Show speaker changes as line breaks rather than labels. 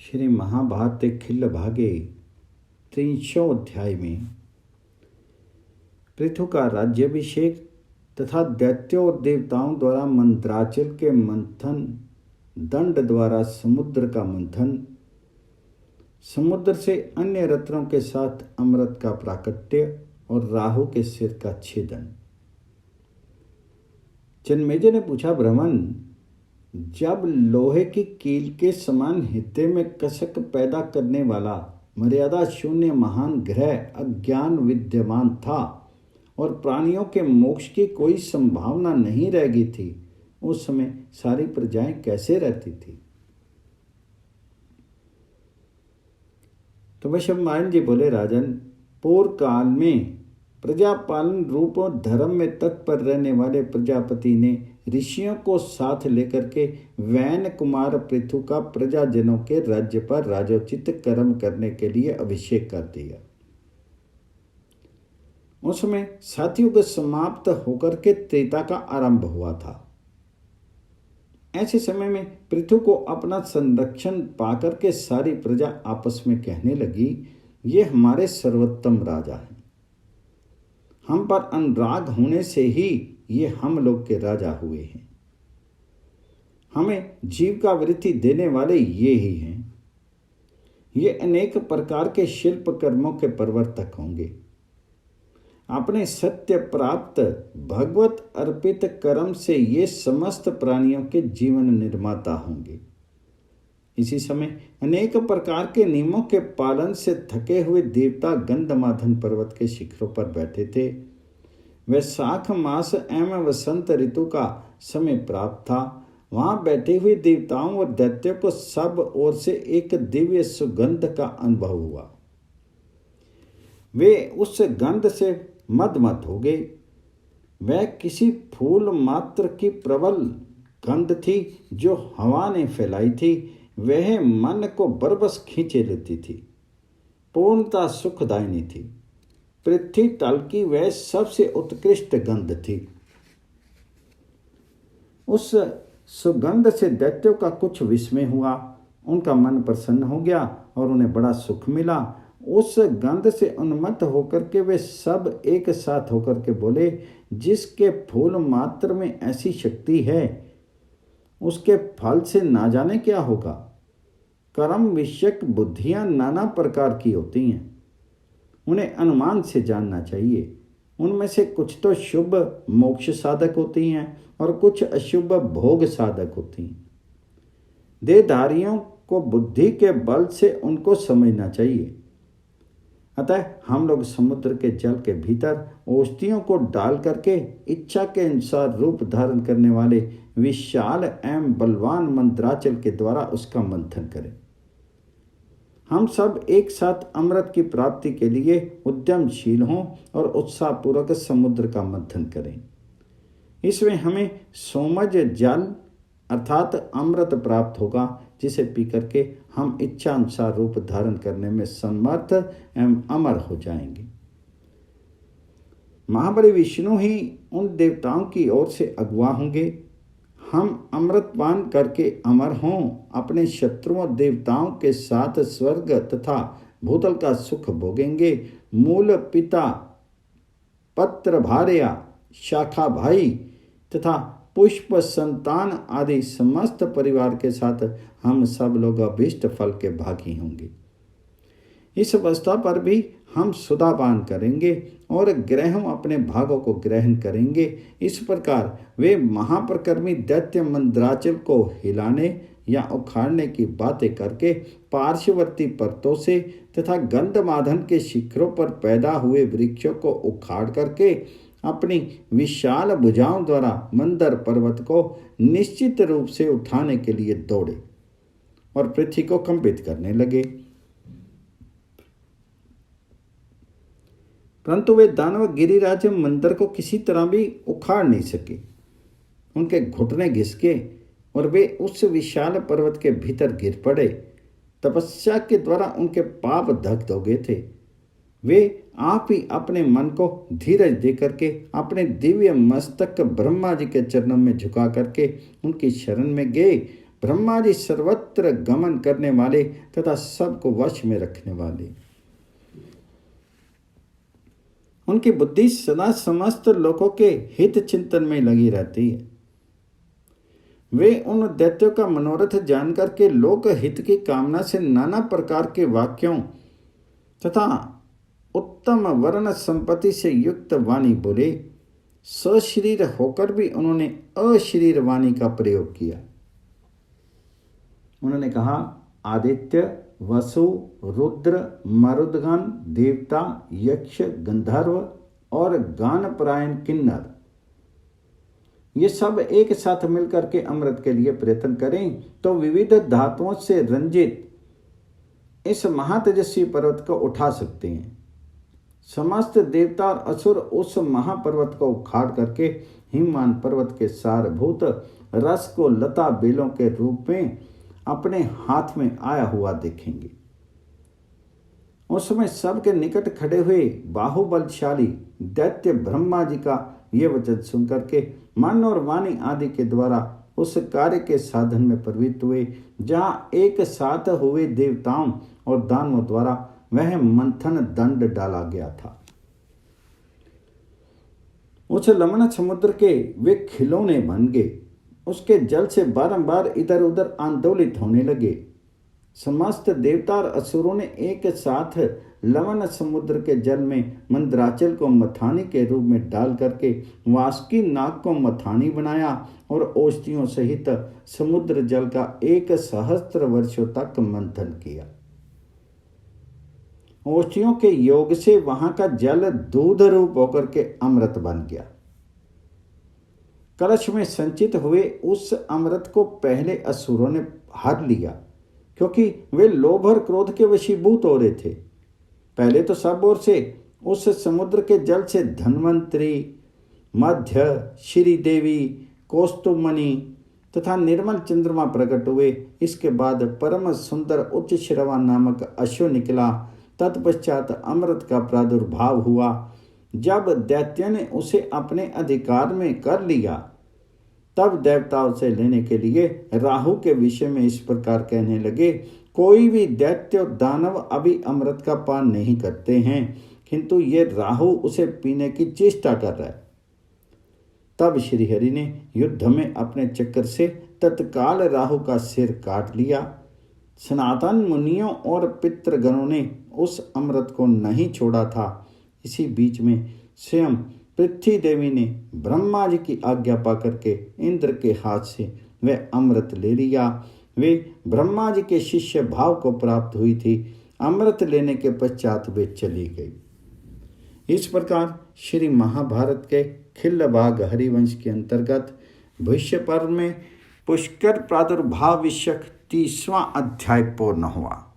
श्री महाभारत खिल्ल भागे 300 अध्याय में पृथु का राज्याभिषेक तथा दैत्यों और देवताओं द्वारा मंत्राचल के मंथन, दंड द्वारा समुद्र का मंथन, समुद्र से अन्य रत्नों के साथ अमृत का प्राकट्य और राहु के सिर का छेदन। जन्मेजय ने पूछा, ब्राह्मण, जब लोहे की कील के समान हृदय में कसक पैदा करने वाला मर्यादा शून्य महान ग्रह अज्ञान विद्यमान था और प्राणियों के मोक्ष की कोई संभावना नहीं रह गई थी, उस समय सारी प्रजाएं कैसे रहती थी? तो वैशंपायन जी बोले, राजन, पूर्व काल में प्रजापालन रूप और धर्म में तत्पर रहने वाले प्रजापति ने ऋषियों को साथ लेकर के वैन कुमार पृथु का प्रजाजनों के राज्य पर राजोचित कर्म करने के लिए अभिषेक कर दिया। उसमें सतयुग समाप्त होकर के त्रेता का आरंभ हुआ था। ऐसे समय में पृथु को अपना संरक्षण पाकर के सारी प्रजा आपस में कहने लगी, ये हमारे सर्वोत्तम राजा हैं, हम पर अनुराग होने से ही ये हम लोग के राजा हुए हैं, हमें जीविका वृत्ति देने वाले ये ही हैं, ये अनेक प्रकार के शिल्प कर्मों के प्रवर्तक होंगे, अपने सत्य प्राप्त भगवत अर्पित कर्म से ये समस्त प्राणियों के जीवन निर्माता होंगे। इसी समय अनेक प्रकार के नियमों के पालन से थके हुए देवता गंधमादन पर्वत के शिखरों पर बैठे थे। वैशाख मास एवं वसंत ऋतु का समय प्राप्त था। वहां बैठे हुए देवताओं और दैत्यों को सब ओर से एक दिव्य सुगंध का अनुभव हुआ। वे उस गंध से मदमत हो गए। वह किसी फूल मात्र की प्रबल गंध थी जो हवा ने फैलाई थी। वह मन को बरबस खींचे लेती थी, पूर्णता सुखदायिनी थी। पृथ्वी तल की वह सबसे उत्कृष्ट गंध थी। उस सुगंध से दैत्यों का कुछ विस्मय हुआ, उनका मन प्रसन्न हो गया और उन्हें बड़ा सुख मिला। उस गंध से उन्मत्त होकर के वे सब एक साथ होकर के बोले, जिसके फूल मात्र में ऐसी शक्ति है उसके फल से ना जाने क्या होगा। कर्म विषयक बुद्धियां नाना प्रकार की होती हैं, उन्हें अनुमान से जानना चाहिए। उनमें से कुछ तो शुभ मोक्ष साधक होती हैं और कुछ अशुभ भोग साधक होती हैं। देहधारियों को बुद्धि के बल से उनको समझना चाहिए। अतः हम लोग समुद्र के जल के भीतर औषधियों को डाल करके इच्छा के अनुसार रूप धारण करने वाले विशाल एवं बलवान मंत्राचल के द्वारा उसका मंथन करें। हम सब एक साथ अमृत की प्राप्ति के लिए उद्यमशील हों और उत्साहपूर्वक समुद्र का मंथन करें। इसमें हमें सोमज जल अर्थात अमृत प्राप्त होगा, जिसे पी करके हम इच्छा अनुसार रूप धारण करने में समर्थ एवं अमर हो जाएंगे। महाबली विष्णु ही उन देवताओं की ओर से अगुवा होंगे। हम अमृतपान करके अमर हों, अपने शत्रुओं देवताओं के साथ स्वर्ग तथा भूतल का सुख भोगेंगे। मूल पिता, पत्र भार्या, शाखा भाई तथा पुष्प संतान आदि समस्त परिवार के साथ हम सब लोग अभीष्ट फल के भागी होंगे। इस अवस्था पर भी हम सुधापान करेंगे और ग्रहों अपने भागों को ग्रहण करेंगे। इस प्रकार वे महाप्रकर्मी दैत्य मंद्राचल को हिलाने या उखाड़ने की बातें करके पार्श्ववर्ती पर्वतों से तथा गंधमादन के शिखरों पर पैदा हुए वृक्षों को उखाड़ करके अपनी विशाल भुजाओं द्वारा मंदर पर्वत को निश्चित रूप से उठाने के लिए दौड़े और पृथ्वी को कंपित करने लगे। परंतु वे दानव गिरिराज मंदिर को किसी तरह भी उखाड़ नहीं सके। उनके घुटने घिसके और वे उस विशाल पर्वत के भीतर गिर पड़े। तपस्या के द्वारा उनके पाप दग्ध हो गए थे। वे आप ही अपने मन को धीरज दे करके अपने दिव्य मस्तक ब्रह्मा जी के चरणों में झुका करके उनकी शरण में गए ब्रह्मा जी सर्वत्र गमन करने वाले तथा सबको वश में रखने वाले। उनकी बुद्धि सदा समस्त लोगों के हित चिंतन में लगी रहती है। वे उन दैत्यों का मनोरथ जानकर के लोक हित की कामना से नाना प्रकार के वाक्यों तथा उत्तम वर्ण संपत्ति से युक्त वाणी बोले। सशरीर होकर भी उन्होंने अशरीर वाणी का प्रयोग किया। उन्होंने कहा, आदित्य, वसु, रुद्र, मरुदगण, देवता, यक्ष, गंधर्व और गानपरायण किन्नर, ये सब एक साथ मिलकर के अमृत के लिए प्रयत्न करें तो विविध धातुओं से रंजित इस महातेजस्वी पर्वत को उठा सकते हैं। समस्त देवता और असुर उस महापर्वत को उखाड़ करके हिमवान पर्वत के सारभूत रस को लता बेलों के रूप में अपने हाथ में आया हुआ देखेंगे। उस समय सबके निकट खड़े हुए बाहुबलशाली दैत्य ब्रह्मा जी का ये वचन सुनकर के मन और वाणी आदि के द्वारा उस कार्य के साधन में प्रवृत्त हुए, जहाँ एक साथ हुए देवताओं और दानवों द्वारा वह मंथन दंड डाला गया था। उस लवण समुद्र के वे खिलौने बन गए, उसके जल से बारंबार इधर उधर आंदोलित होने लगे। समस्त देवता और असुरों ने एक साथ लवण समुद्र के जल में मंदराचल को मथानी के रूप में डाल करके वासुकी नाग को मथानी बनाया और औषधियों सहित समुद्र जल का 1,000 वर्षों तक मंथन किया। औषधियों के योग से वहां का जल दूध रूप होकर के अमृत बन गया। कलश में संचित हुए उस अमृत को पहले असुरों ने हर लिया, क्योंकि वे लोभ और क्रोध के वशीभूत हो रहे थे। पहले तो सब ओर से उस समुद्र के जल से धन्वंतरी, मध्य, श्रीदेवी, कौस्तुभमणि तथा निर्मल चंद्रमा प्रकट हुए। इसके बाद परम सुंदर उच्च श्रवा नामक अश्व निकला। तत्पश्चात अमृत का प्रादुर्भाव हुआ। जब दैत्य ने उसे अपने अधिकार में कर लिया, तब देवताओं से लेने के लिए राहु के विषय में इस प्रकार कहने लगे, कोई भी दैत्य और दानव अभी अमृत का पान नहीं करते हैं, किंतु ये राहु उसे पीने की चेष्टा कर रहा है। तब श्रीहरि ने युद्ध में अपने चक्र से तत्काल राहु का सिर काट लिया। सनातन मुनियों और पितृगणों ने उस अमृत को नहीं छोड़ा था। इसी बीच में स्वयं पृथ्वी देवी ने ब्रह्मा जी की आज्ञा पाकर के इंद्र के हाथ से वह अमृत ले लिया। वे ब्रह्मा जी के शिष्य भाव को प्राप्त हुई थी। अमृत लेने के पश्चात वे चली गई। इस प्रकार श्री महाभारत के खिल्लभाग हरिवंश के अंतर्गत भविष्य पर्व में पुष्कर प्रादुर्भाव विषयक 30वां अध्याय पूर्ण हुआ।